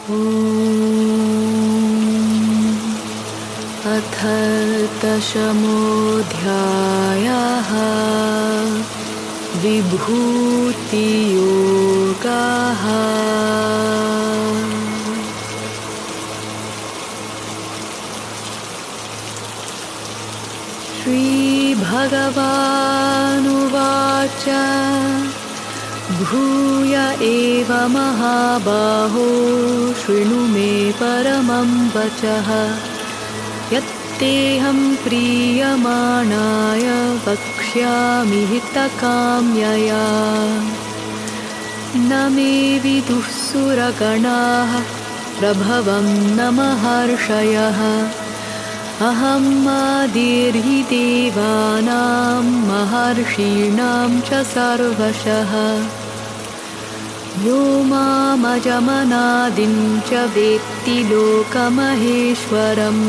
अथ दशमोऽध्यायः विभूतियोगः। श्रीभगवानुवाच भूय एव महाबाहो शृणु मे परमं वचः यत्तेऽहं प्रीयमाणाय वक्ष्यामि हितकाम्यया। न मे विदुः सुरगणाः प्रभवं न महर्षयः अहम् आदिर्हि देवानां महर्षीणां च सर्वशः। यो मामजमनादिं च वेत्ति लोकमहेश्वरम्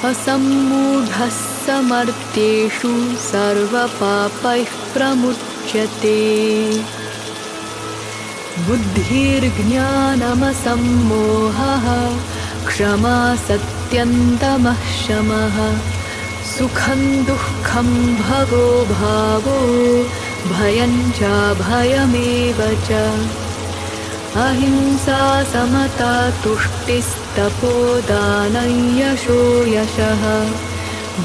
असम्मूढः समर्थ्येषु सर्वपापैः प्रमुच्यते। बुद्धिर्ज्ञानमसम्मोहः क्षमा सत्यन्तमः शमः सुखं दुःखं भवो भावो भयं च भयमेव च। अहिंसा समता तुष्टिस्तपोदानं यशो यशः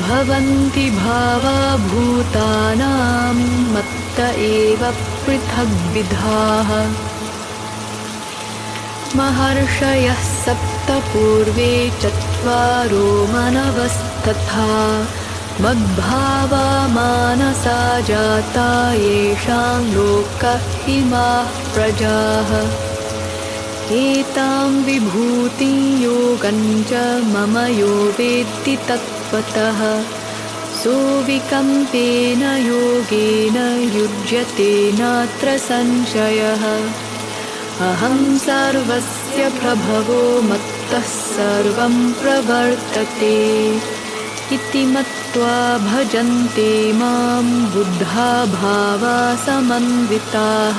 भवन्ति भावा भूतानां मत्त एव पृथग्विधाः। महर्षयः सप्त पूर्वे चत्वारो मनवस्तथा मद्भावा मानसा जाता येषां लोक इमाः प्रजाः। एतां विभूतिं योगं च मम यो वेत्ति तत्त्वतः सोऽविकम्पेन योगेन युज्यते नात्र संशयः। अहं सर्वस्य प्रभवो मत्तः सर्वं प्रवर्तते इति मत्वा भजन्ते मां बुद्धा भावा समन्विताः।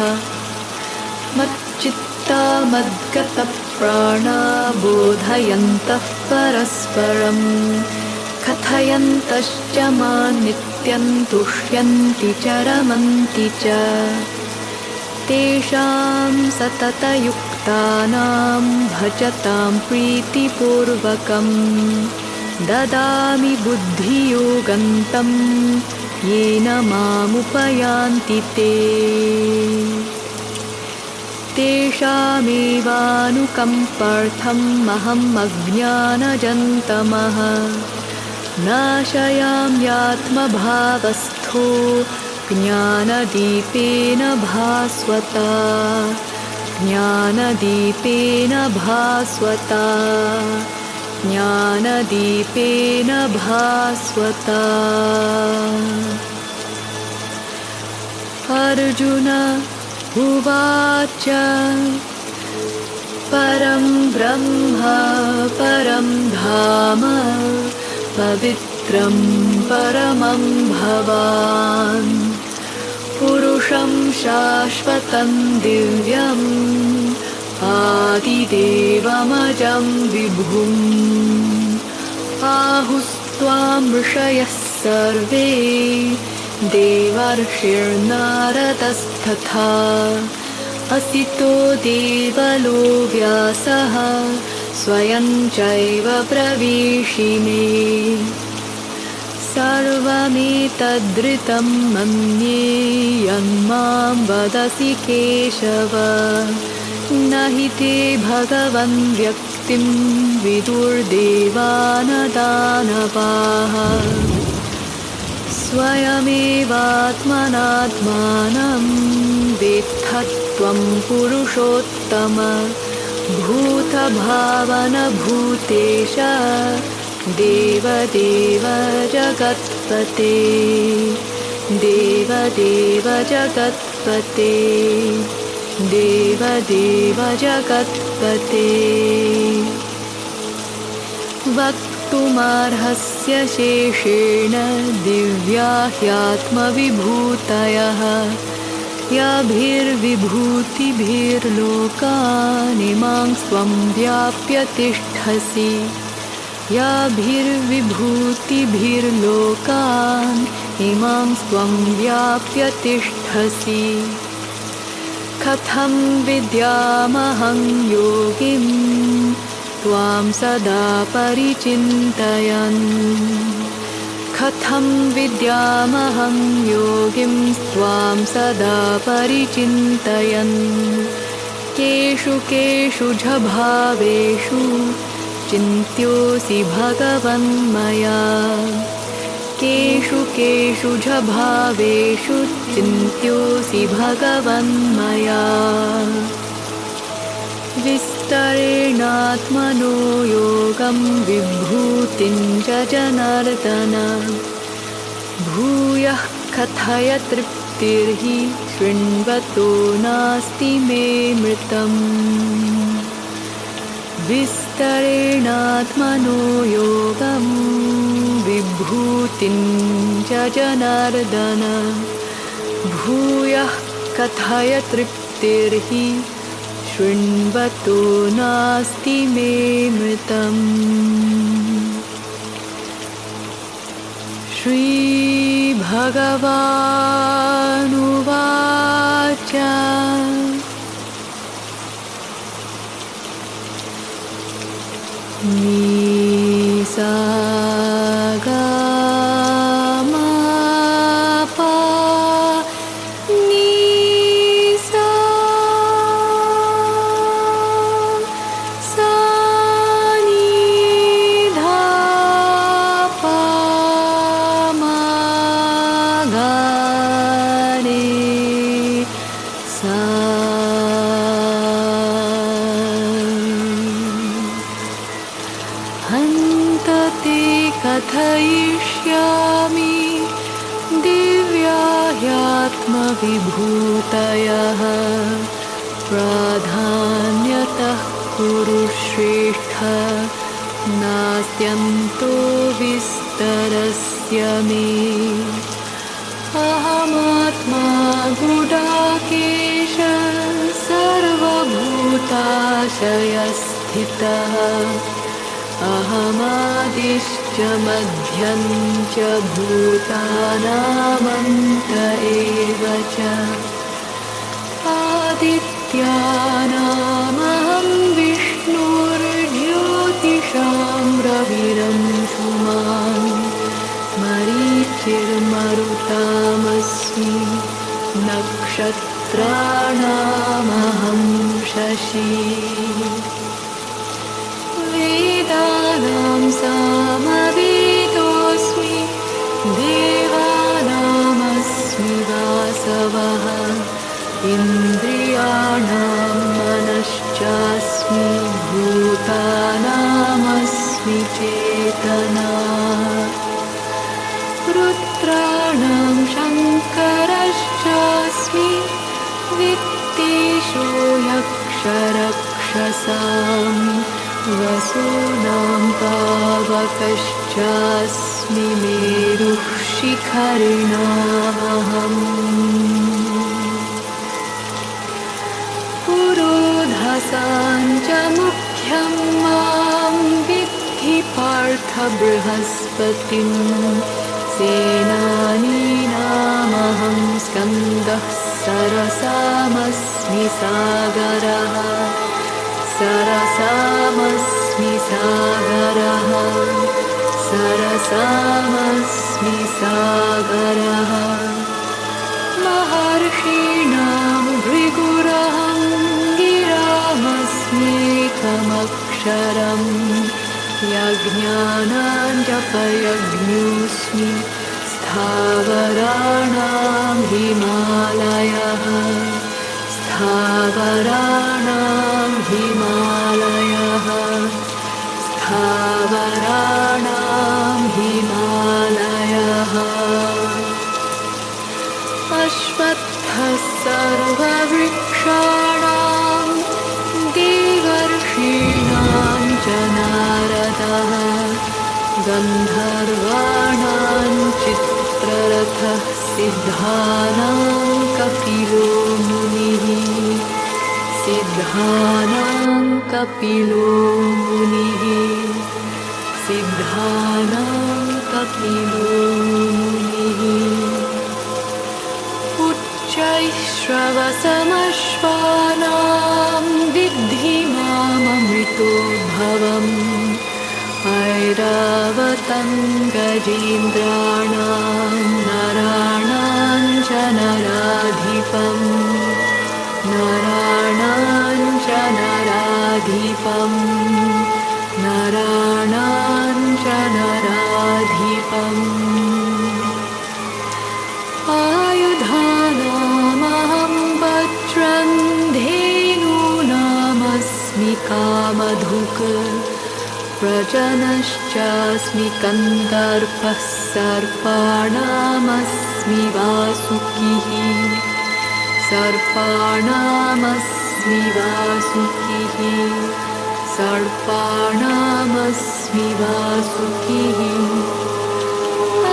मच्चित्ता मद्गतप्राणा बोधयन्तः परस्परं कथयन्तश्च मां नित्यं तुष्यन्ति च रमन्ति च। तेषां सततयुक्तानां भजतां प्रीतिपूर्वकं ददामि बुद्धियोगं तं येन मामुपयान्ति ते। तेषामेवानुकम्पार्थम् अहम् अज्ञानजन्तमः नाशयाम्यात्मभावस्थो ज्ञानदीपेन भास्वता ज्ञानदीपेन भास्वता ज्ञानदीपेन भास्वता। अर्जुन उवाच परं ब्रह्म परं धाम पवित्रं परमं भवान् पुरुषं शाश्वतं दिव्यम् आदिदेवमजं विभुम् आहुस्त्वां ऋषयः सर्वे देवर्षिर्नारदस्तथा असितो देवलो व्यासः स्वयं चैव प्रवीशिने। सर्वमेतद्ऋतं मन्ये यन्मां वदसि केशव न हि ते भगवन् व्यक्तिं विदुर्देवानदानवाः। स्वयमेवात्मनात्मानं वेत्थत्वं पुरुषोत्तम भूतभावनभूतेश देवदेव जगत्पते देवदेव जगत्पते देवदेव जगत्पते। वक्तुमर्हस्य शेषेण दिव्या ह्यात्मविभूतयः याभिर्विभूतिभिर्लोकान् इमां स्वं व्याप्य तिष्ठसि याभिर्विभूतिभिर्लोकान् इमां स्वं व्याप्य तिष्ठसि कथं विद्यामहं योगिं त्वां सदा परिचिन्तयन् कथं विद्यामहं योगिं त्वां सदा परिचिन्तयन् केषु केषु च भावेषु चिन्त्योऽसि भगवन्मया केषु केषु च भावेषु चिन्त्योऽसि भगवन्मया विस्तरेणात्मनो योगं विभूतिं च जनार्दन भूयः कथय तृप्तिर्हि शृण्वतो नास्ति मे मृतम् विस्तरेणात्मनो योगं विभूतिं च जनार्दन भूयः कथय तृप्तिर्हि शृण्वतो नास्ति मे मृतम् श्रीभगवानुवाच निसागमपा निसा सानिधापा मगारे सा हन्तते कथयिष्यामि दिव्या ह्यात्मविभूतयः प्राधान्यतः कुरु श्रेष्ठ नास्त्यन्तो विस्तरस्य मे अहमात्मा गुडाकेश सर्वभूताशयस्थितः अहमादिश्च मध्यं च भूतानामन्त एव च आदित्यानामहं विष्णुर्ज्योतिषां रविरंशुमान् मरीचिर्मरुतामस्मि नक्षत्राणामहं शशी वेदानां सामवेदोऽस्मि देवानामस्मि वासवः इन्द्रियाणां मनश्चास्मि भूतानामस्मि चेतना रुद्राणां शङ्करश्चास्मि वित्तेषु यक्षरक्षसाम् वसूनां पावकश्चास्मि मेरुः शिखरिणामहम् पुरोधसां च मुख्यं मां विद्धि पार्थ बृहस्पतिं सेनानीनामहं स्कन्दः सरसामस्मि सागरः सरसामस्मि सागरः सरसामस्मि सागरः महर्षीणां भृगुरहं गिरामस्म्येकमक्षरं यज्ञानां जपयज्ञोऽस्मि स्थावराणां हिमालयः स्थावराणां हिमालयः स्थावराणां हिमालयः अश्वत्थः सर्ववृक्षाणां देवर्षीणां च नारदः गन्धर्वाणां चित्ररथः सिद्धानां कपिलो मुनिः सिद्धानां कपिलो मुनिः सिद्धानां कपिलो मुनिः उच्चैः श्रवसमश्वानां विद्धि माममृतोद्भवम् ऐरावतं गजेन्द्राणां नराणां च नराधिपम् नराणां च नराधिपम् नराणां च नराधिपम् आयुधानामहं वज्रं धेनूनामस्मि कामधुक् प्रजनश्चास्मि कन्दर्पः सर्पाणामस्मि वासुकिः सर्पाणामस्मि वासुकिः सर्पाणामस्मि वासुकिः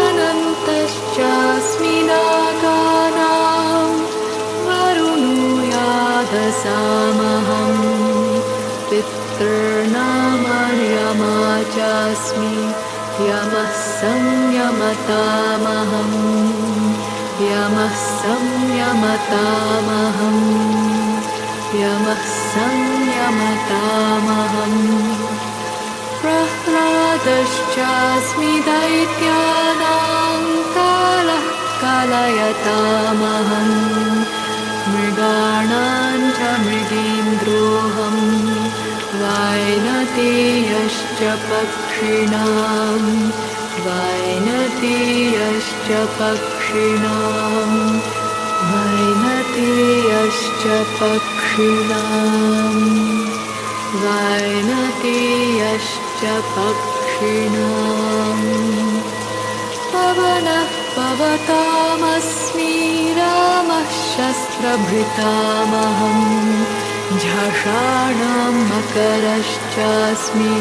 अनन्तश्चास्मि नागानां वरुणो यादसामहम् पितॄणामर्यमा चास्मि यमः संयमतामहम् यमः संयमतामहम् यमः संयमतामहम् प्रह्लादश्चास्मि दैत्यानां कालः कलयतामहम् मृगाणां च मृगेन्द्रोऽहम् वैनतेयश्च पक्षिणां वैनतेयश्च पक्षिणां वैनतेयश्च पक्षिणां वैनतेयश्च पक्षिणां पवनः पवतामस्मि रामः शस्त्रभृतामहम् झषाणां मकरश्चास्मि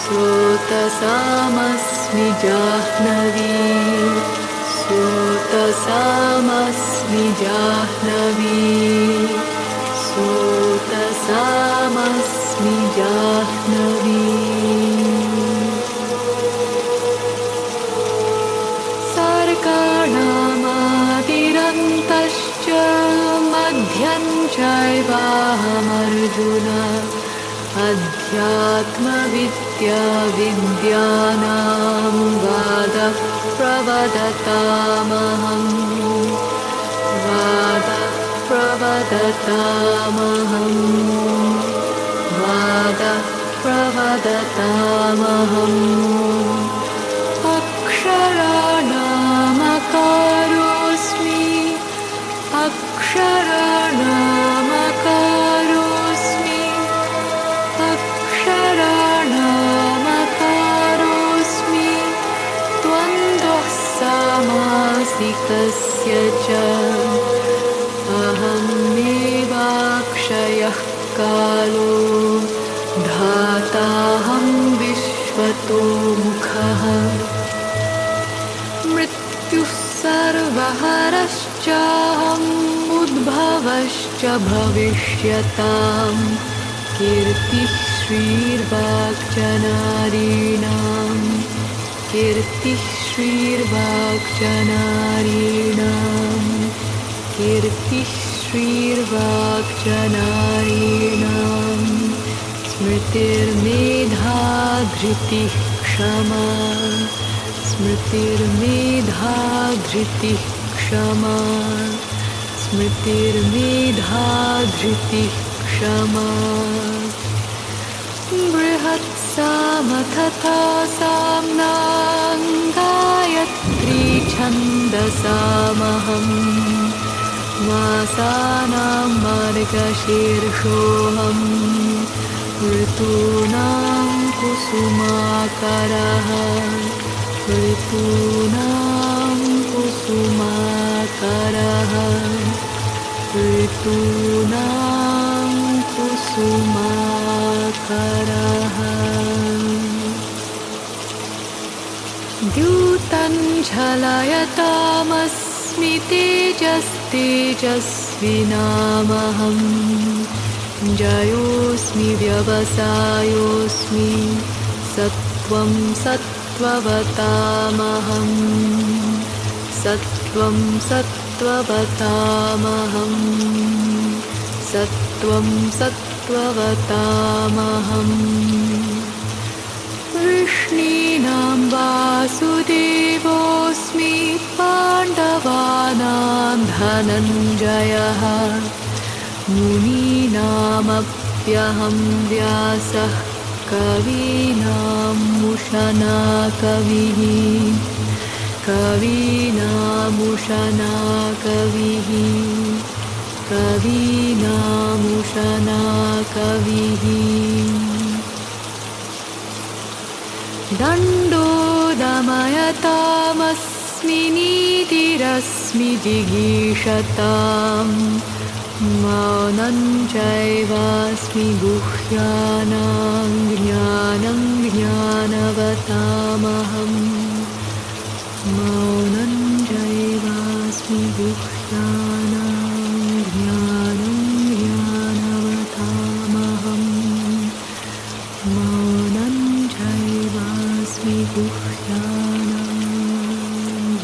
स्रोतसामस्मि जाह्नवी स्रोतसामस्मि जाह्नवी स्रोतसामस्मि जाह्नवी सर्गाणामादिरन्तश्च मध्यं चैवाहमर्जुन अध्यात्मविद्या विद्यानां वादः प्रवदतामहम् वादः प्रवदतामहम् वादः प्रवदतामहम् अक्षराणामकारोऽस्मि अक्षराणामकारोऽस्मि अक्षराणामकारोऽस्मि द्वन्द्वः सामासिकस्य च अहमेवाक्षयः कालो धाताहं विश्वतो मुखः मृत्युः सर्वहरश्चाहम् उद्भवश्च भविष्यताम् कीर्तिः श्रीर्वाक्चनारीणां कीर्तिः श्रीर्वाक्चनारीणां कीर्तिः श्रीर्वाक्चनारीणां स्मृतिर्मेधा धृतिः क्षमा स्मृतिर्मेधा धृतिः क्षमा स्मृतिर्मेधा धृतिः क्षमा बृहत्सामथथा साम्नां गायत्री छन्दसामहम् मासानां मार्गशीर्षोऽहम् ऋतूनां कुसुमाकरः ऋतूनां कुसुमाकरः ऋतूनां कुसुमाकरः द्यूतं झलयतामस्मि जयोऽस्मि तेजस्तेजस्विनामहम् जयोऽस्मि व्यवसायोऽस्मि सत्त्वं सत्त्ववतामहम् सत्त्वं सत्त्ववतामहम् सत्त्वं सत्त्ववतामहम् वृष्णीनां वासुदेवोऽस्मि पाण्डवानां धनञ्जयः मुनीनामप्यहं व्यासः कवीनामुशना कविः कवीनामुशना कविः कवीनामुशना कविः दण्डो दमयतामस्मि नीतिरस्मि जिगीषताम् मौनं चैवास्मि गुह्यानां ज्ञानं ज्ञानवतामहम् मौनं चैवास्मि गुह्यानां ज्ञानं ज्ञानवतामहम् मौनं चैवास्मि गुह्यानां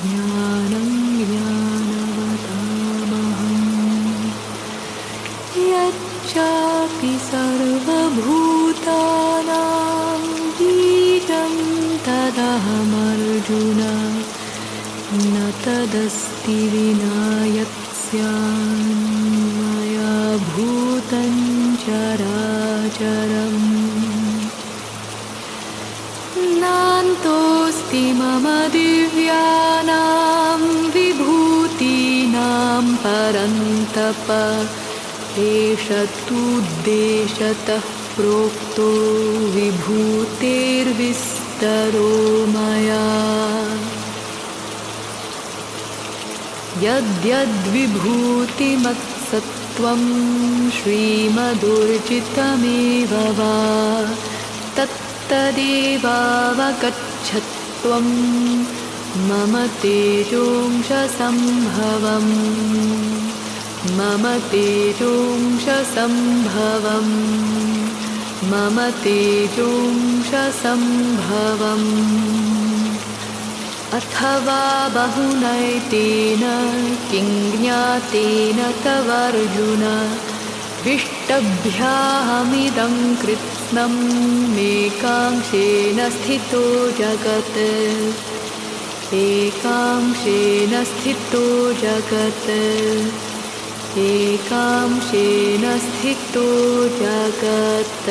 ज्ञानं ज्ञानवतामहम् यच्चापि सर्वभूतानां बीजं तदहमर्जुन न तदस्ति विना यत्स्यान्मया भूतं चराचरम् नान्तोऽस्ति मम दिव्यानां विभूतीनां परन्तप एष तूद्देशतः प्रोक्तो विभूतेर्विस्तरो मया यद्यद्विभूतिमत्सत्त्वं श्रीमदूर्जितमेव वा तत्तदेवावगच्छत्वं मम तेजोंशसम्भवम् मम तेजोंशसम्भवम् मम तेजोंशसम्भवम् अथवा बहुनैतेन किं ज्ञातेन तवर्जुन विष्टभ्याहमिदं कृत्स्नं एकांशेन स्थितो जगत् एकांशेन स्थितो जगत् एकांशेन स्थितो जगत्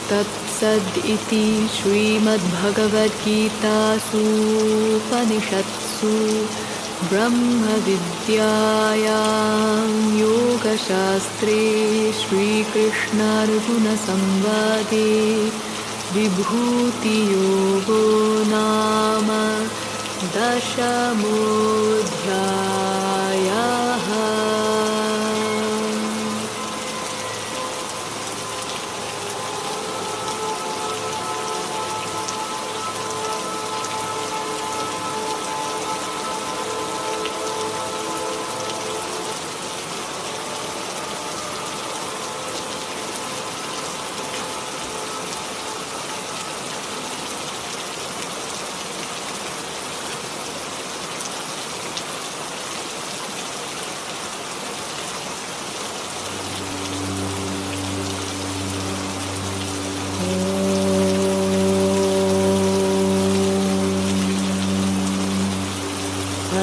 तत्सद् इति श्रीमद्भगवद्गीतासूपनिषत्सु ब्रह्मविद्यायां योगशास्त्रे श्रीकृष्णार्जुनसंवादे विभूतियोगो नाम 10मोऽध्यायः।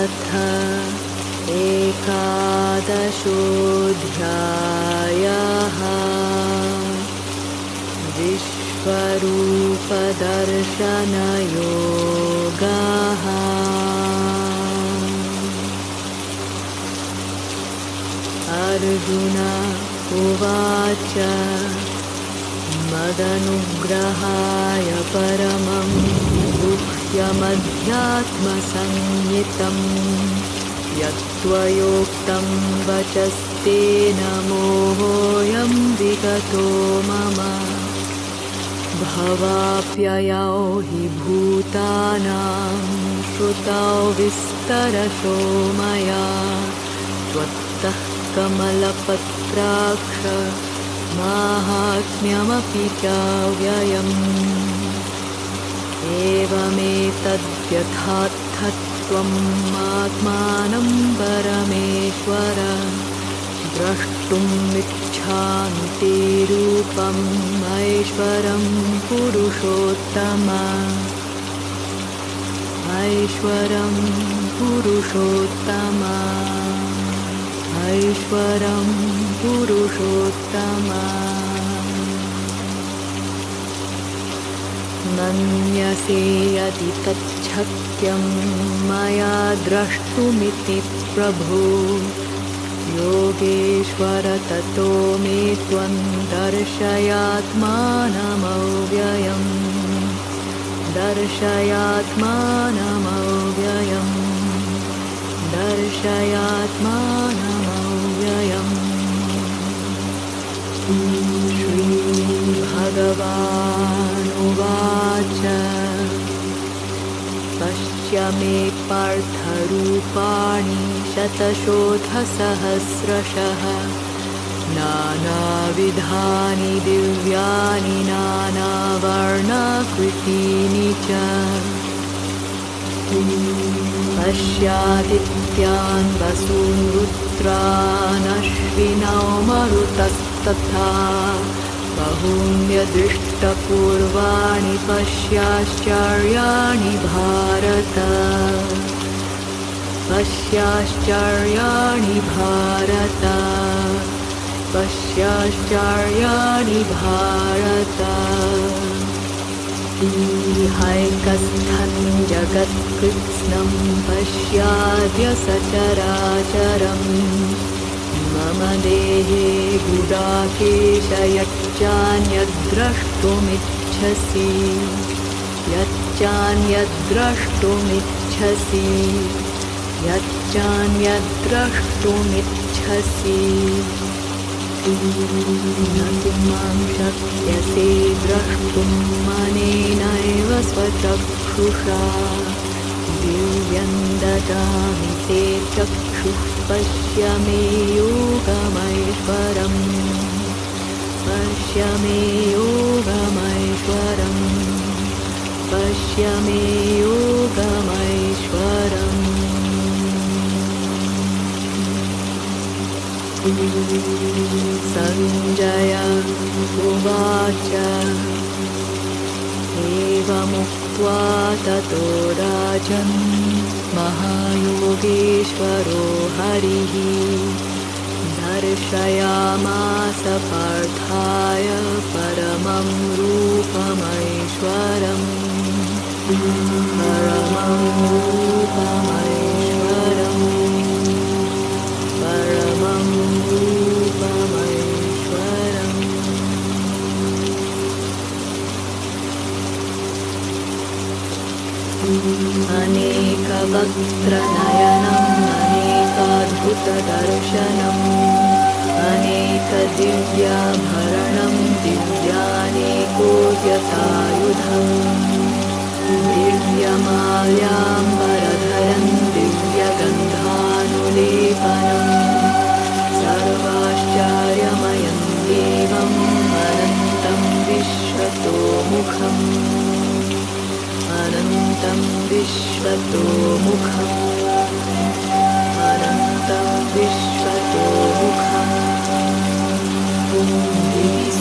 अथ एकादशोऽध्यायः। विश्वरूपदर्शनयोगः। अर्जुन उवाच मदनुग्रहाय परमं गुह्यमध्यात्मसंज्ञितं यत्त्वयोक्तं वचस्तेन मोहोऽयं विगतो मम भवाप्ययौ हि भूतानां श्रुतौ विस्तरशो मया त्वत्तः कमलपत्राक्ष माहात्म्यमपि चाव्ययम् एवमेतद्यथार्थत्वम् आत्मानं परमेश्वर द्रष्टुमिच्छामि ते रूपम् ऐश्वरं पुरुषोत्तम ऐश्वरं पुरुषोत्तम ऐश्वरं पुरुषोत्तम मन्यसे यदि तच्छक्यं मया द्रष्टुमिति प्रभो योगेश्वर ततो मे त्वं दर्शयात्मानमव्ययम् दर्शयात्मानमव्ययम् दर्शयात्मानमव्ययम् श्रीभगवानुवाच पश्य मे पार्थरूपाणि शतशोथसहस्रशः नानाविधानि दिव्यानि नानावर्णाकृतीनि च पश्यादित्यान् वसून् रुद्रान् अश्विनौ मरुतस्तथा बहून्यदृष्टपूर्वाणि पश्याश्चर्याणि भारत पश्याश्चर्याणि भारत पश्याश्चर्याणि भारत इहैकस्थं जगत्कृत्स्नं पश्याद्य सचराचरम् मम देहे गुडाकेश यच्चान्यद्द्रष्टुमिच्छसि यच्चान्यद्द्रष्टुमिच्छसि यच्चान्यद्द्रष्टुमिच्छसि न तु मां शक्यसे द्रष्टुं मनेनैव स्वचक्षुषा दिव्यं ददामि ते चक्षुः पश्य मे योगमैश्वरम् पश्य मे योगमैश्वरम् पश्य मे योगमैश्वरम् सञ्जय उवाच एवमुक्त्वा ततो राजन् महायोगेश्वरो हरिः दर्शयामास पार्थाय परमं रूपमैश्वरम् परमं रूपमैश्वरम् परमं रूपमैश्वरम् अनेकवक्त्रनयनम् अनेकाद्भुतदर्शनम् अनेकदिव्याभरणं दिव्यानेकोद्यतायुधम् दिव्यमाल्याम्बरधरं दिव्यगन्धानुलेपनम् सर्वाश्चर्यमयं देवम् अनन्तं विश्वतोमुखम् अनन्तं विश्वतोमुखम् अनन्तं विश्वतोमुखम्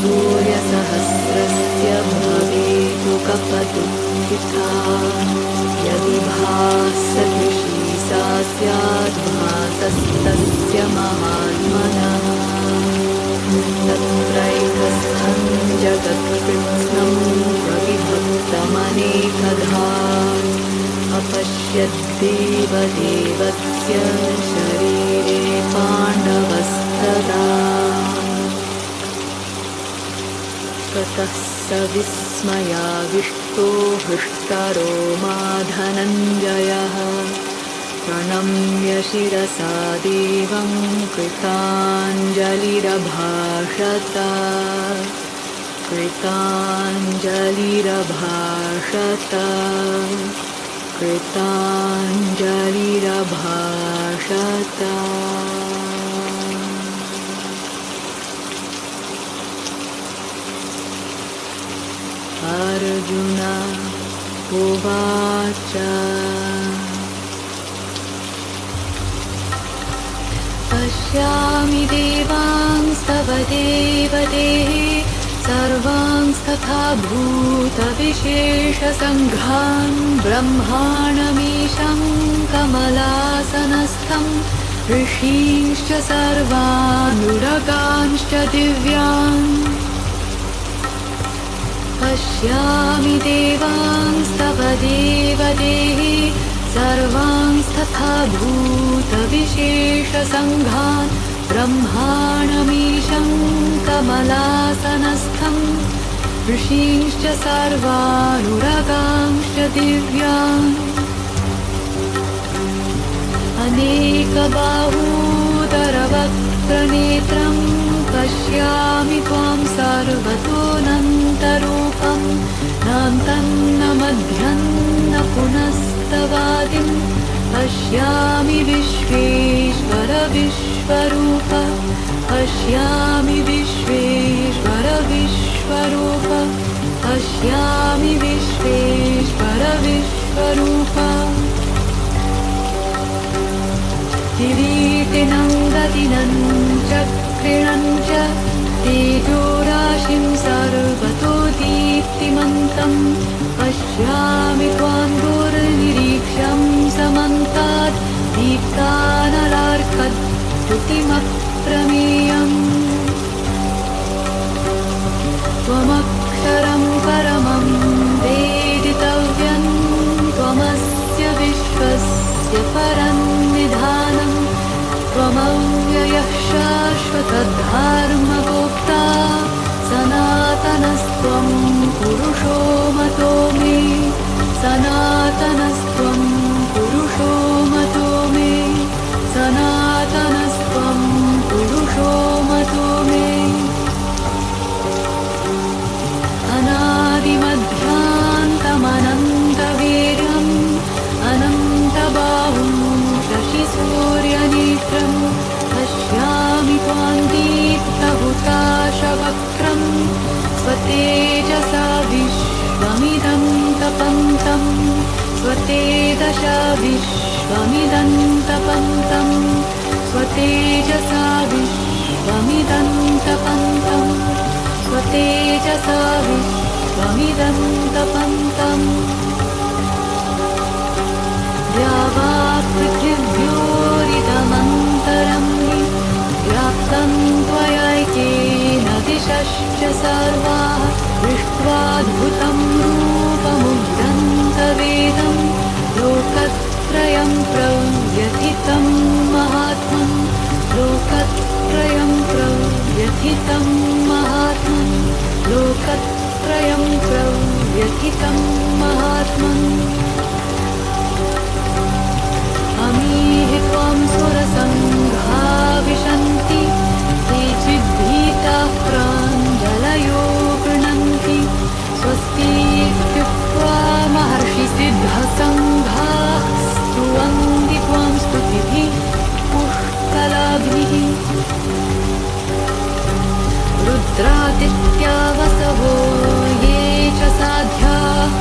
सूर्यसहस्रस्य भवेतु कपदुत्थिता यदि भासदृशी सा स्याद् भासस्तस्य महात्मनः तत्रैकस्थं जगत्कृत्स्नं प्रविभक्तमनेकधा अपश्यद्देवदेवस्य शरीरे पाण्डवस्तदा ततः स विस्मयाविष्टो हृष्टरो मा धनञ्जयः प्रणम्य शिरसा देवं कृताञ्जलिरभाषत कृताञ्जलिरभाषत कृताञ्जलिरभाषत। अर्जुन उवाच पश्यामि देवांस्तव देवदेः सर्वांस्तथा भूतविशेषसङ्घान् ब्रह्माणमीशं कमलासनस्थं ऋषींश्च सर्वानुरगांश्च दिव्यान् पश्यामि देवांस्तव देवदेः सर्वांस्तथा भूतविशेषसङ्घान् ब्रह्माणमीशं कमलासनस्थं ऋषींश्च सर्वानुरगांश्च दिव्यान् अनेकबाहूदरवक्त्रनेत्रं पश्यामि त्वां सर्वतोऽनन्तरूपं नान्तं न मध्यं न पुनस्तवादिं पश्यामि विश्वेश्वर विश्वरूप पश्यामि विश्वेश्वर विश्वरूप पश्यामि विश्वेश्वर विश्वरूप। किरीटिनं गदिनं चक्रिणं च तेजोराशिं सर्वतो दीप्तिमन्तं पश्यामि त्वां दुर्निरीक्ष्यं समन्तात् दीप्तानलार्कद्युतिमप्रमेयम् त्वमक्षरं परमं वेदितव्यं त्वमस्य विश्वस्य परन्निधानं त्वमव्ययः शाश्वतधर्मगोप्ता सनातनस्त्वं पुरुषो मतो मे सनातनस्त्वं पुरुषो मतो मे सनातनस्त्वं पुरुषो मतो मे अनादिमध्यान्तमनन्तवीर्यम् अनन्तबाहुं शशिसूर्यनेत्रं पश्यामि त्वां दीप्तहुताशवक्त्रं स्वतेजसा विश्वमिदं तपन्तं स्वतेजसा विश्वमिदं तपन्तं स्वतेजसा विश्वमिदं तपन्तं स्वतेजसा विश्वमिदं तपन्तम् द्यावा पृथिव्योरिदमन्तरं हि व्याप्तं त्वयैकेन दिशश्च सर्वाः दृष्ट्वाद्भुतं रूपमुग्धन्तवेदं लोकत्रयं प्रव्यथितं महात्मन् लोकत्रयं प्रव्यथितं महात्मन् लोकत्रयं प्रव्यथितं महात्मन् अमीहि त्वां सुरसङ्घा विशन्ति केचिद्भीताः प्राञ्जलयो गृह्णन्ति स्वस्तीत्युक्त्वा महर्षिसिद्धसङ्घाः स्तुवन्ति त्वां स्तुतिभिः पुष्कलाभिः रुद्रादित्या वसवो ये च साध्याः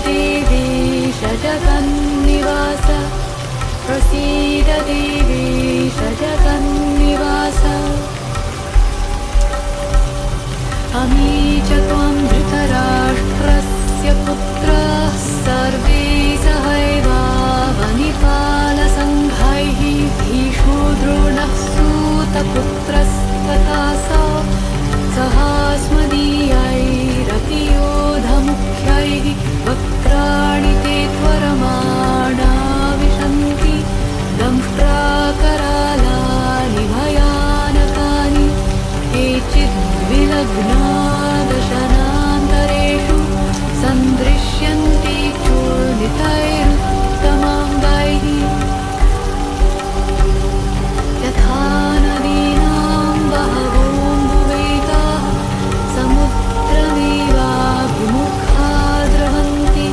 देवेश जगन्निवास प्रसीद देवेश जगन्निवास अमी च त्वं धृतराष्ट्रस्य पुत्रः सर्वे सहैवावनिपालसङ्घैः भीष्मो द्रोणः सूतपुत्रस्तथा सहास्मदीयैरपि योधमुख्यैः वक्त्राणि ते त्वरमाणा विशन्ति दंष्ट्राकरालानि भयानकानि केचिद्विलग्ना दशनान्तरेषु सन्दृश्यन्ते चूर्णितैरुत्तमाङ्गैः यथा नदीनां बहवोऽम्बुवेगाः समुद्रमेवाभिमुखा द्रवन्ति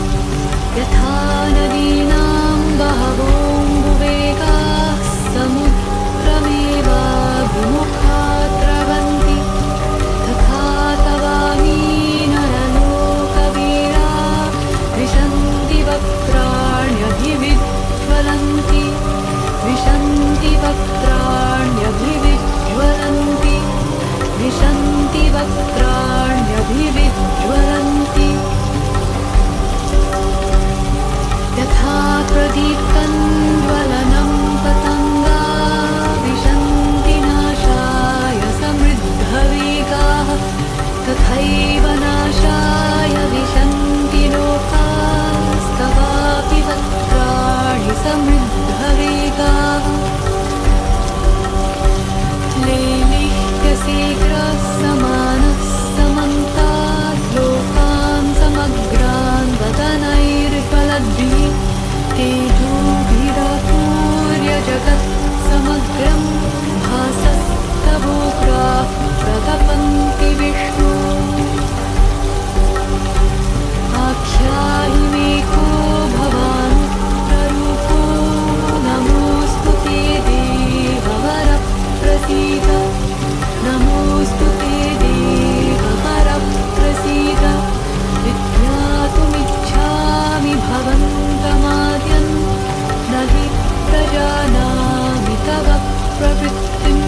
यथा नदीनां बहवोऽम्बुवेगाः समुद्रमेवाभिमुखा द्रवन्ति तथा तवामी नरलोकवीरा विशन्ति वक्त्राण्यभिविज्वलन्ति विशन्ति वक्त्राण्यभिविज्वलन्ति विशन्ति वक्त्राण्यभिविज्वलन्ति यथा प्रदीप्तं ज्वलनं पतङ्गा विशन्ति नाशाय समृद्धवेगाः तथैव नाशाय विशन्ति लोकास्तवापि वक्त्राणि समृद्धवेगाः लेलिह्यशीघ्रः समानः समन्तात् लोकान् समग्रान् वदनैर्ज्वलद्भिः तेजोभिरपूर्य जगत् समग्रं भासस्तवोग्राः प्रतपन्ति विष्णु आख्याहि मे को भवान् प्ररूपो नमोऽस्तु ते देववर प्रसीद नमोऽस्तु ते देववर प्रसीद विज्ञातुमिच्छामि भवन्तमाद्यं न हि प्रजानामि तव प्रवृत्तिं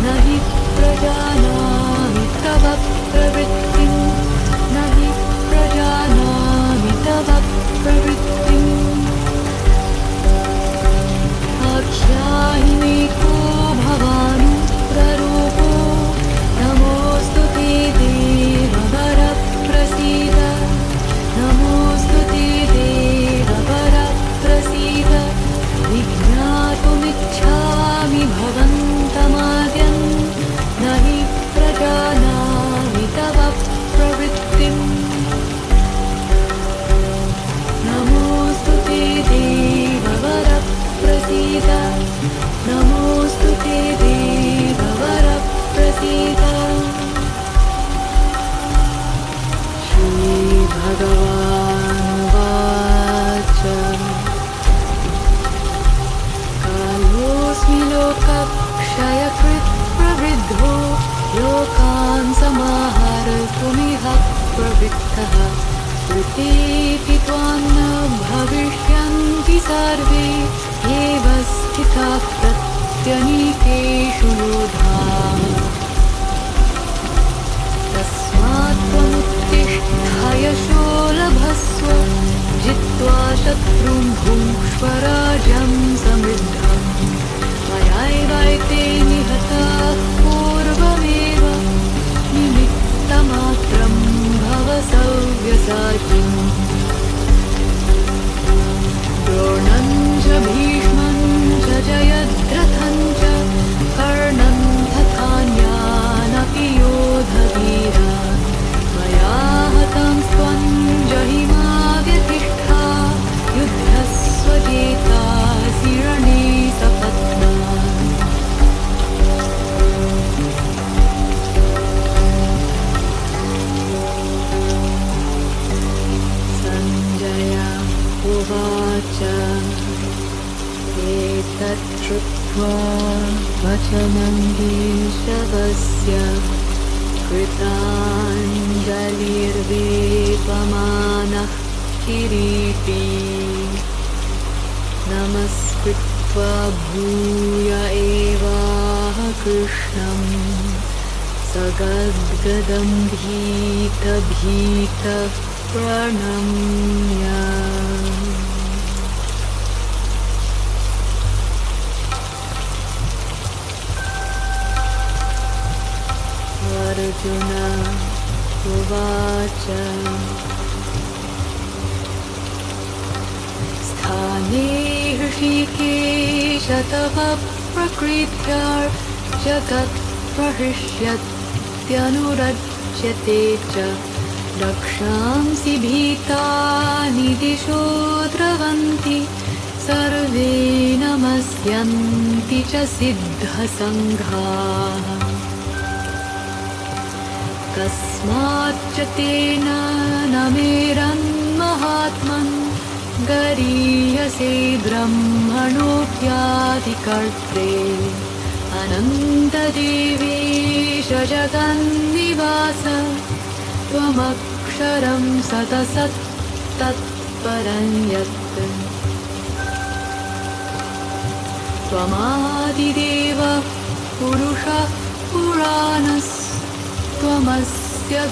न हि प्रजानामि तव प्रवृत्तिं न हि प्रजानामि तव प्रवृत्तिम् आख्याहि मे को भवानु प्ररूपो नमोऽस्तु ते देववर प्रसीद नमोऽस्तु ते देववर प्रसीद विज्ञातुमिच्छामि भवन्तमाद्यं न हि प्रजानामि तव प्रवृत्तिम् नमोऽस्तु ते देववर प्रसीद नमोऽस्तु ते देववर प्रसीद श्रीभगवानुवाच कालोऽस्मि लोकक्षयकृत् प्रवृद्धो लोकान् समाहर्तुमिह प्रवृत्तः ऋतेऽपि त्वां न भविष्यन्ति सर्वे एव स्थिताः प्रत्यनीकेषु योधाः तस्मात् त्वमुत्तिष्ठ यशो लभस्व जित्वा शत्रुं भुङ्क्ष्व राज्यं समृद्धम् मयैवैते निहताः पूर्वमेव निमित्तमात्रं भव सव्यसाचिन् द्रोणं च भीष्मं च जयद्रथं च कर्णं तथान्यानपि योधवीरा मया हतं त्वं जहिमा व्यतिष्ठा युद्धस्व जेतासि रणे सपत्नान् सञ्जय उवाच एतत् श्रुत्वा वचनं केशवस्य कृताञ्जलिर्वेपमानः किरीटी नमस्कृत्वा भूय एवाह कृष्णं सगद्गदं भीतभीतः प्रणम्य अर्जुन उवाच स्थाने ऋषिकेश तव प्रकृत्यार्जगत्प्रहृष्यत्यनुरज्यते च रक्षांसि भीतानि दिशो द्रवन्ति सर्वे नमस्यन्ति च सिद्धसङ्घाः कस्माच्च तेन न मेरन्महात्मन् गरीयसे ब्रह्मणोऽप्यादिकर्त्रे अनन्तदेवेश जगन्निवास त्वमक्षरं सतसत्तत्परं यत् त्वमादिदेवः पुरुषः पुराणस्त्वमस्य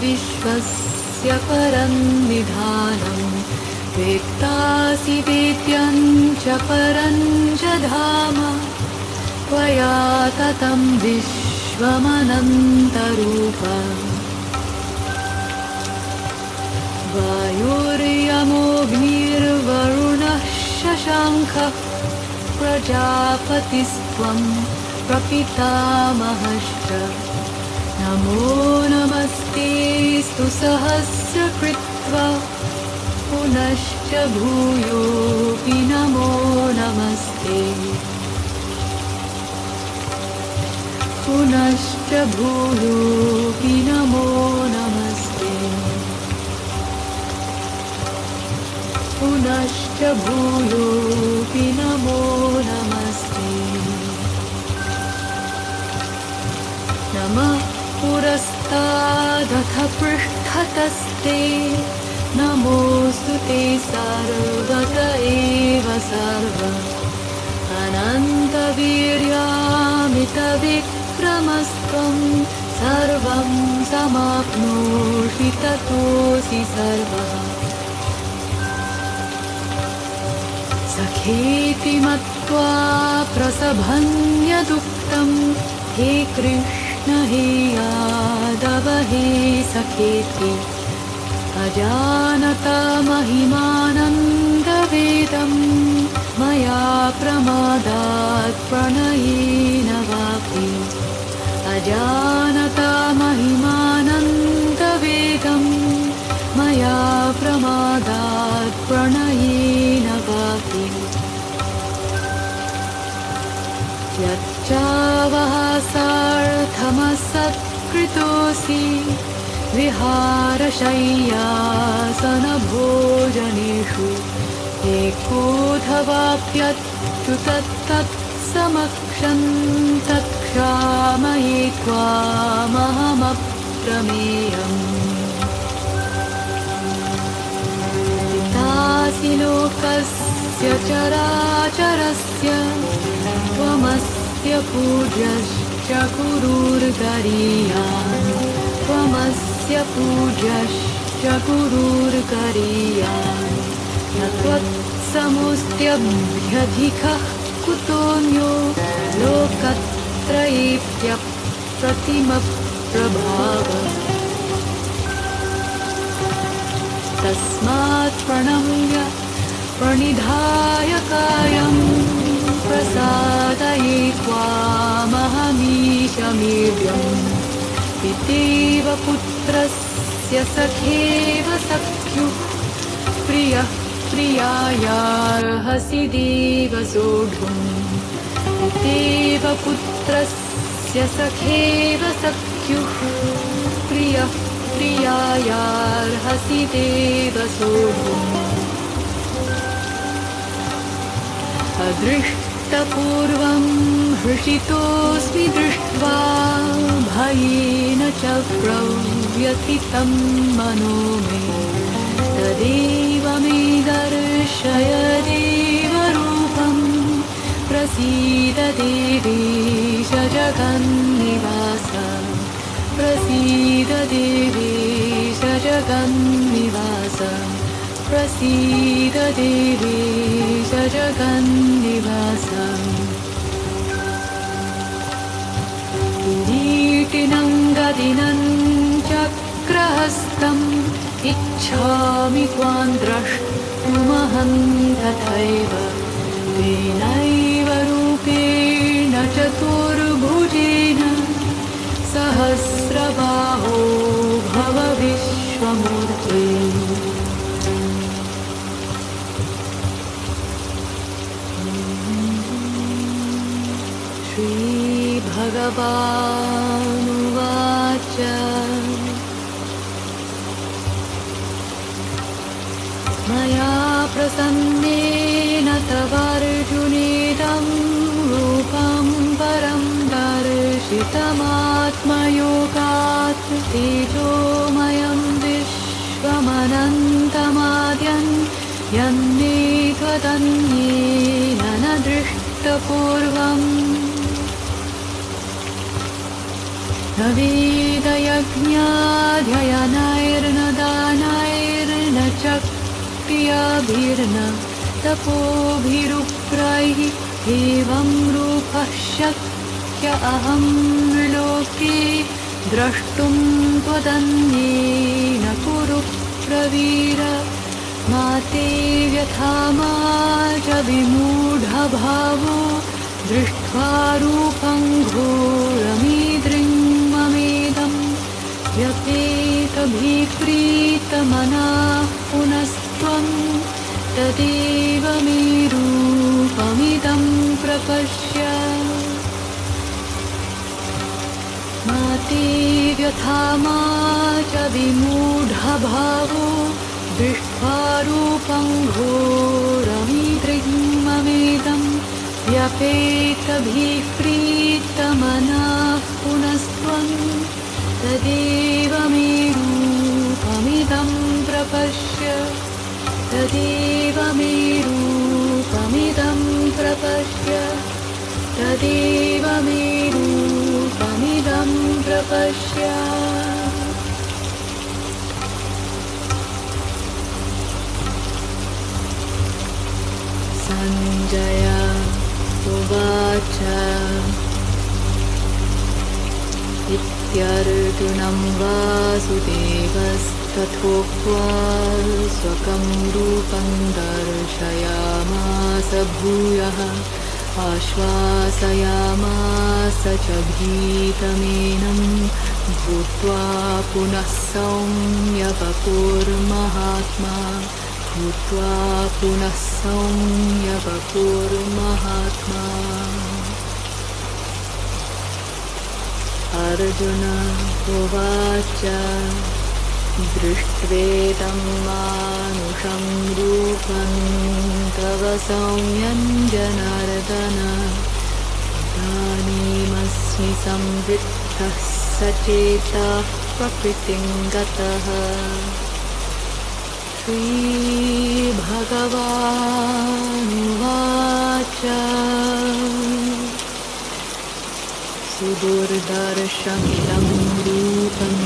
विश्वस्य परं निधानं वेत्तासि वेद्यं च परं च धाम त्वया ततं विश्वमनन्तरूप वायुर्यमोऽग्निर्वरुणः शशाङ्खः प्रजापतिस्त्वं प्रपितामहश्च नमो नमस्तेऽस्तु सहस्रकृत्वा पुनश्च भूयोऽपि नमो नमस्ते पुनश्च भूयोऽपि नमो नमस्ते पुनश्च भूयोऽपि नमो नमस्ते नमः पुरस्तादथ पृष्ठतस्ते नमोऽस्तु ते सर्वत एव सर्व अनन्तवीर्यामितविक्रमस्त्वं सर्वं समाप्नोषि ततोऽसि सर्वः सखेति मत्वा प्रसभन्यदुक्तं हे कृष्ण हे यादव हे सखेति अजानता महिमानन्दवेदं मया प्रमादात् प्रणयेन वापि अजानता महिमानन्दवेदं मया प्रमादात् प्रणयेन वापि यच्चावहासार्थमसत्कृतोऽसि विहारशय्यासनभोजनेषु एकोऽथवाप्यच्युत तत्समक्षं तत्क्षामये त्वामहमप्रमेयम् पितासि लोकस्य चराचरस्य त्वमस्य पूज्यश्च गुरुर्गरीयान् त्वमस्य पूज्यश्च गुरुर्गरीयान् न त्वत्समोऽस्त्यभ्यधिकः कुतोऽन्यो लोकत्रयेऽप्यप्रतिमप्रभावः तस्मात् प्रणम्य प्रणिधाय कायं प्रसादये त्वामहमीशमेव्यम् पितेव पुत्रस्य सखेव सख्युः प्रियः प्रियायार्हसि देव सोढुम् पितेव पुत्रस्य सखेव सख्युः प्रियः प्रियायार्हसि देव सोढुम् अदृष्टपूर्वं हृषितोऽस्मि दृष्ट्वा भयेन च प्रव्यथितं मनो मे तदेव मे दर्शय देवरूपं प्रसीद देवेश जगन्निवास प्रसीद देवेश जगन्निवास प्रसीद देवेश जगन्निवास किरीटिनं गदिनं चक्रहस्तम् इच्छामि त्वां द्रष्टुमहं तथैव तेनैव रूपेण चतुर्भुजेन सहस्रबाहो भव विश्वमूर्ते श्रीभगवानुवाच मया प्रसन्नेन तवार्जुनेदं रूपं परं दर्शितमात्मयोगात् तेजोमयं विश्वमनन्तमाद्यन् यन्मे त्वदन्येन न दृष्टपूर्वम् न वेदयज्ञाध्ययनैर्न दानैर्न च क्रियाभिर्न तपोभिरुग्रैः एवं रूपः शक्य अहं लोके द्रष्टुं त्वदन्येन कुरु प्रवीर मा ते व्यथा मा च विमूढभावो दृष्ट्वा रूपं घोरमीदृङ् ममेदं व्यपेतभिप्रीतमनाः पुनस्त्वं तदेव मे रूपमिदं प्रपश्य मा ते व्यथा मा च विमूढभावो दृष्ट्वा रूपं घोरमीदृङ् ममेदं व्यपेतभिप्रीतमनाः पुनस्त्वं तदेव मे रूपमिदं प्रपश्य तदेव मे रूपमिदं प्रपश्य तदेव मे रूपमिदं प्रपश्य सञ्जय उवाच इत्यर्जुनं वासुदेवस्तथोक्त्वा स्वकं रूपं दर्शयामास भूयः आश्वासयामास च भीतमेनं भूत्वा पुनः सौम्यवपुर्महात्मा भूत्वा पुनः सौम्यवपुर्महात्मा अर्जुन उवाच दृष्ट्वेदं मानुषं रूपं तव सौम्यं जनार्दन इदानीमस्मि संवृत्तः सचेतः प्रकृतिं गतः श्रीभगवानुवाच सुदुर्दर्शमिदं रूपं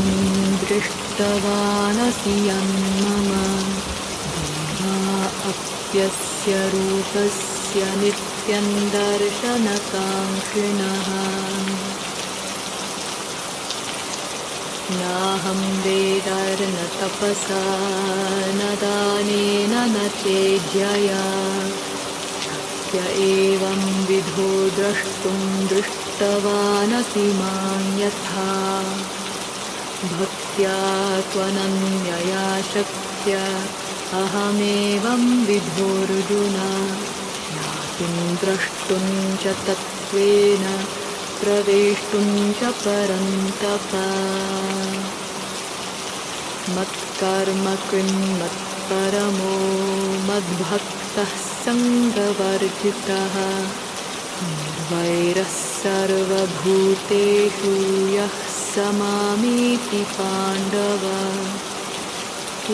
दृष्टवानसि यन्मम देवा अप्यस्य रूपस्य नित्यं दर्शनकाङ्क्षिणः नाहं वेदैर्न तपसा न दानेन न चेज्यया य एवं विधो द्रष्टुं दृष्टवानसि मां यथा भक्त्या त्वनन्यया शक्य अहमेवं विधोऽर्जुन ज्ञातुं द्रष्टुं च तत्त्वेन प्रवेष्टुं च परन्तप मत्कर्म कृन्मत्परमो मद्भक्तः सङ्गवर्जितः निर्वैरः सर्वभूतेषु यः स मामेति पाण्डव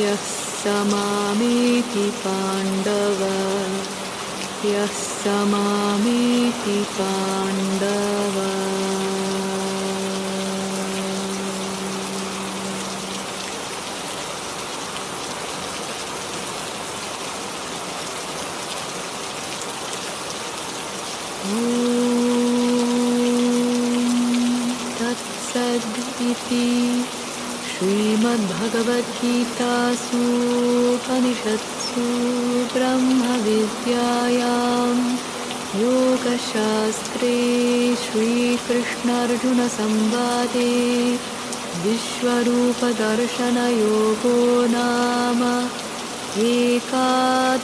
यः स मामेति पाण्डव यः स मामेति पाण्डव तत्सदिति श्रीमद्भगवद्गीतासु उपनिषत्सु ब्रह्मविद्यायां योगशास्त्रे श्रीकृष्णार्जुनसंवादे विश्वरूपदर्शनयोगो नाम एकादशोऽध्यायः।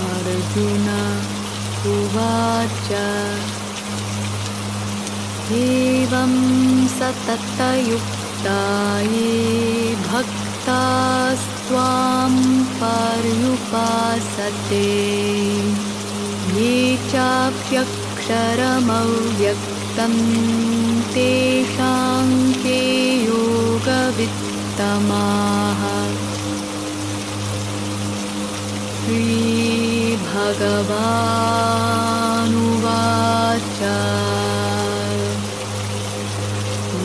अर्जुन उवाच एवं सततयुक्ता ये भक्तास्त्वां पर्युपासते ये चाप्यक्षरमव्यक्तं तेषां के योगवित्तमाः। श्रीभगवानुवाच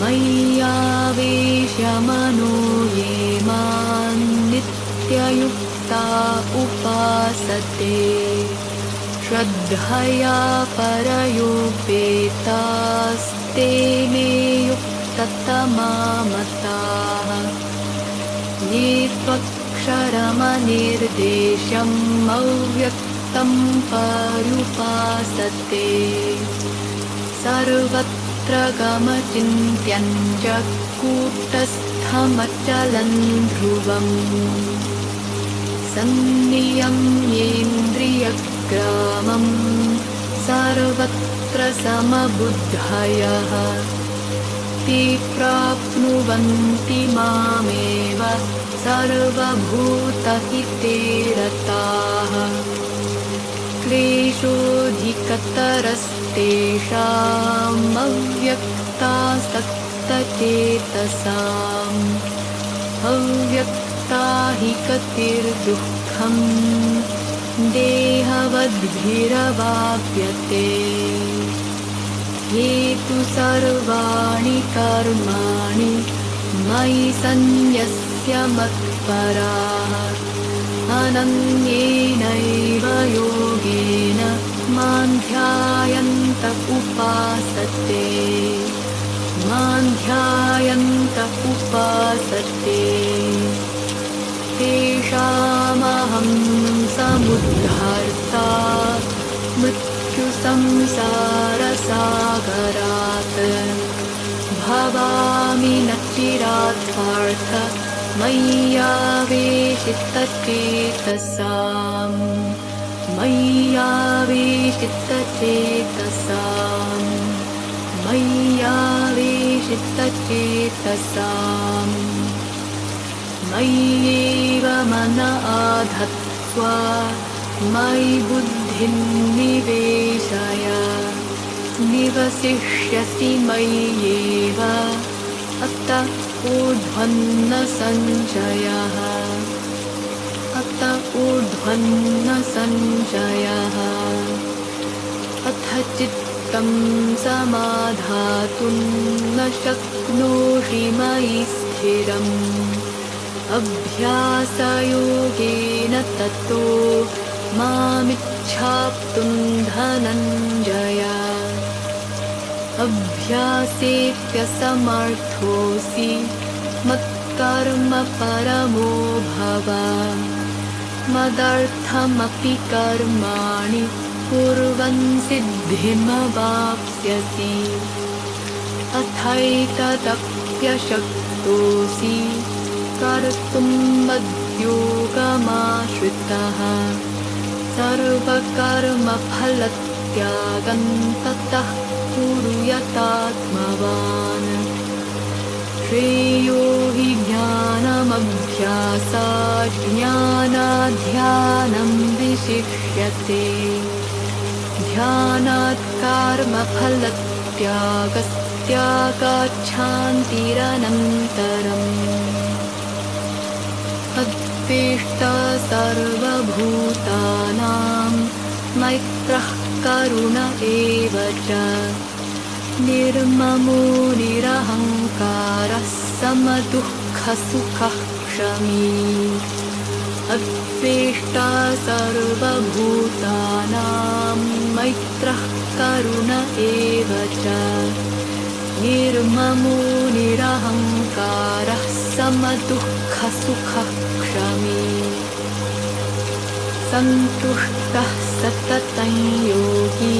मय्यावेश्य मनो ये मां नित्ययुक्ता उपासते श्रद्धया परयोपेतास्ते मे युक्ततमा मताः। ये त्वक्षरमनिर्देशम् अव्यक्तं पर्युपासते सर्वत्र गमचिन्त्यं च कूटस्थमचलं ध्रुवम् सन्नियम्येन्द्रियग्रामं सर्वत्र समबुद्धयः ते प्राप्नुवन्ति मामेव सर्वभूतहिते रताः। क्लेशोऽधिकतरस्तेषाम् अव्यक्तासक्तचेतसाम् अव्यक्ता हि गतिर्दुःखं देहवद्भिरवाप्यते। ये तु सर्वाणि कर्माणि मयि सन्न्यस्य मत्पराः अनन्येनैव योगेन मां ध्यायन्त उपासते तेषामहं समुद्धर्ता मृत्युसंसारसागरात् भवामि न चिरात् पार्थ मय्यावेशितचेतसाम् मय्येव मन आधत्स्व मयि बुद्धिं निवेशय निवसिष्यसि मय्येव अत ऊर्ध्वन्न सञ्चयः अत ऊर्ध्वन्न सञ्चयः अथ चित्तं समाधातुं न शक्नोषि मयि स्थिरम् अभ्यासयोगेन ततो मामिच्छाप्तुं धनञ्जय अभ्यासेऽप्यसमर्थोऽसि मत्कर्म परमो भव मदर्थमपि कर्माणि कुर्वन् सिद्धिमवाप्स्यसि अथैतदप्यशक्तोऽसि कर्तुं मद्योगमाश्रितः सर्वकर्मफलत्यागं ततः कुरु यतात्मवान् श्रेयो हि ज्ञानमभ्यासात् ज्ञानाध्यानं विशिष्यते ध्यानात् कर्मफलत्यागस्त्यागाच्छान्तिरनन्तरम् अद्वेष्टा सर्वभूतानां मैत्रः करुण एव च निर्ममो निरहङ्कारः समदुःखसुखः क्षमी अद्वेष्टा सर्वभूतानां मैत्रः करुण एव च निर्ममो निरहङ्कारः समदुःखसुखः क्षमी सन्तुष्टः सततं योगी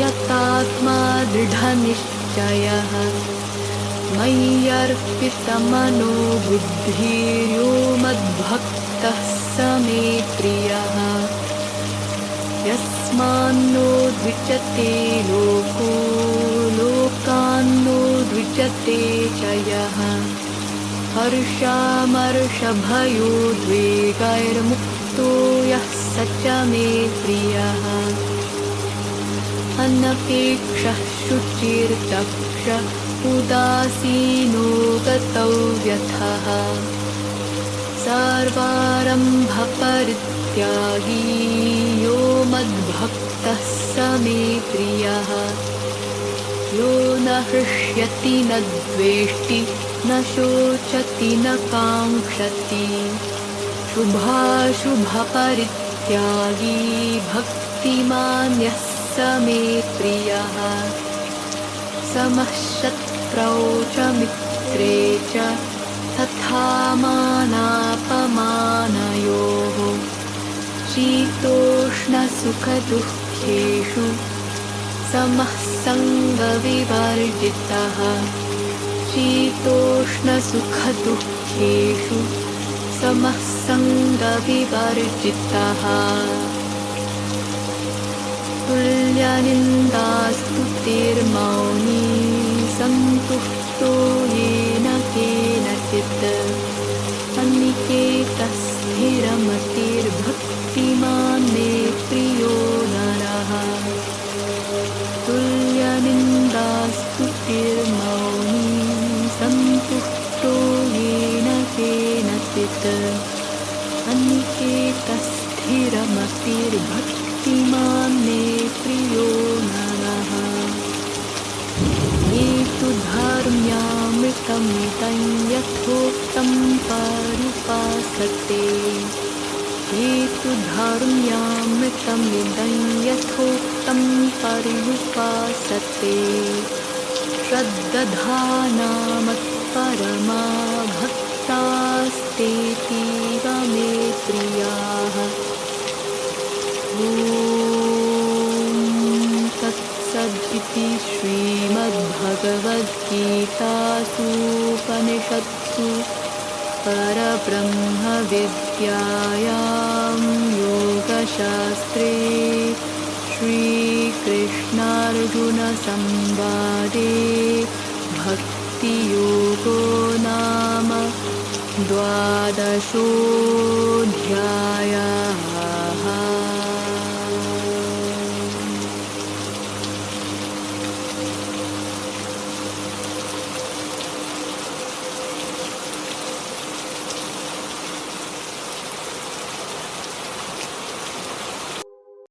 यतात्मा दृढनिश्चयः मय्यर्पितमनो बुद्धिर्यो मद्भक्तः स मे प्रियः यस्मान्नो द्विजते लोको लोकान्नो द्विजते च यः हर्षामर्षभयोद्वेगैर्मुक्तो यः स च मे प्रियः अनपेक्षः शुचिर्दक्षः उदासीनो गतव्यथः सर्वारम्भपरित्यागी यो मद्भक्तः स मे प्रियः यो न हृष्यति न द्वेष्टि न शोचति न काङ्क्षति शुभाशुभपरित्यागी भक्तिमान्यः स मे प्रियः समः शत्रौ च मित्रे च तथा मानापमानयोः शीतोष्णसुखदुःखेषु समः सङ्गविवर्जितः शीतोष्णसुखदुःखेषु समः सङ्गविवर्जितः तुल्यनिन्दास्तुतिर्मौनी सन्तुष्टो येन केनचित् अनिकेतः स्थिरमतिर्भक्तिमान् मे प्रियो नरः तुल्यनिन्दास्तुतिर्मौनी सन्तुष्टो येन केनचित् अनिकेतः स्थिरमतिर्भक्तिमान् मे प्रियो नरः ये तु धर्म्यामृतमिदं यथोक्तं पर्युपासते ये तु धर्म्यामृतमिदं यथोक्तं पर्युपासते श्रद्दधानामत्परमा भक्तास्तेतीव मे प्रियाः तत्सदिति श्रीमद्भगवद्गीतासूपनिषत्सु परब्रह्मविद्यायां योगशास्त्रे श्रीकृष्णार्जुनसंवादे भक्तियोगो नाम 12 द्वादशोऽध्यायः।